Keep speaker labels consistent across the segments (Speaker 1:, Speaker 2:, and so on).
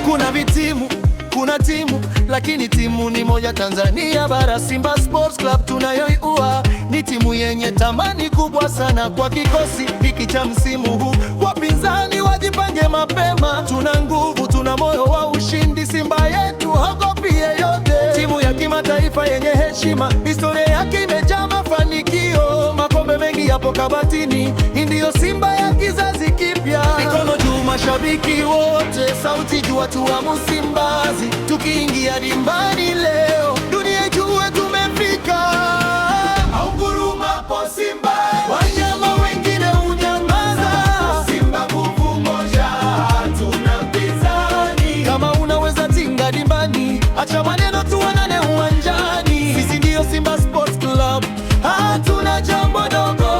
Speaker 1: Kuna vitimu, kuna timu, lakini timu ni moja Tanzania Bara. Simba Sports Club tunayoiua ni timu yenye thamani kubwa sana kwa kikosi hiki cha msimu huu. Wapinzani wajipange mapema, tuna nguvu, tuna moyo wa ushindi. Simba yetu haogopi yeyote, timu ya kimataifa yenye heshima, historia yake imejaa mafanikio, makombe mengi yapo kabatini. Hii ndiyo Simba ya kizazi kipya. Mikono juu, mashabiki wote, sauti juu, watu wa Msimbazi. Tukiingia dimbani leo, dunia ijue tumefika. Augurumapo Simba, wanyama wengine hunyamaza. Simba nguvu moja, hatuna mpinzani. Kama unaweza tinga dimbani, acha maneno tuonane uwanjani. Sisi ndio Simba Sports Club, hatuna jambo dogo.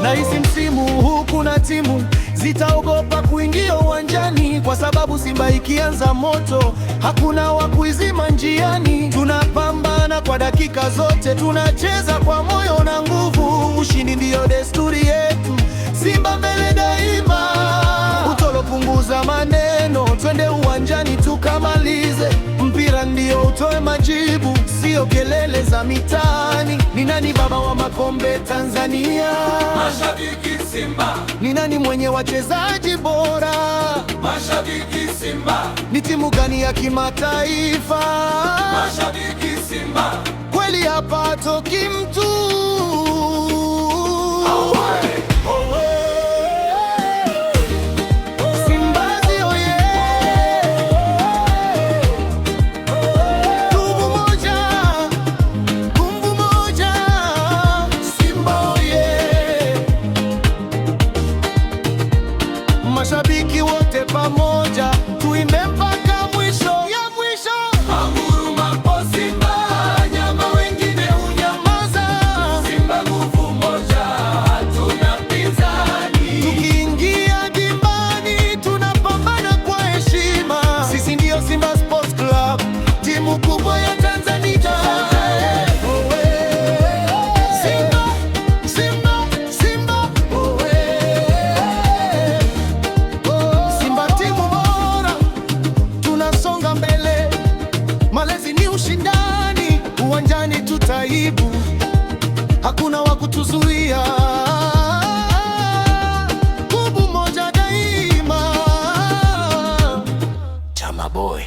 Speaker 1: Na hisi msimu huu kuna timu zitaogopa kuingia uwanjani, kwa sababu Simba ikianza moto hakuna wa kuizima njiani. Tunapambana kwa dakika zote, tunacheza kwa moyo na nguvu. Ushindi ndiyo desturi yetu, Simba mbele daima. Utolo, punguza maneno, twende uwanjani tukamalize. Mpira ndio utoe majibu, sio kelele za mitaani. Ni nani baba wa makombe Tanzania?
Speaker 2: Mashabiki Simba.
Speaker 1: Ni nani mwenye wachezaji bora?
Speaker 2: Mashabiki Simba.
Speaker 1: Ni timu gani ya kimataifa?
Speaker 2: Mashabiki Simba.
Speaker 1: Kweli hapa hatoki mtu. Mashabiki wote pamoja, tuimbe mpaka mwisho ya mwisho.
Speaker 2: Augurumapo Simba, wanyama wengine hunyamaza. Simba nguvu moja, hatuna mpinzani.
Speaker 1: Tukiingia dimbani, tunapambana kwa heshima. Sisi ndio Simba Sports Club, timu kubwa ya Tanzania. Malezi ni ushindani, uwanjani tutaibu, hakuna wa kutuzuia. Nguvu moja daima. Chama Boy.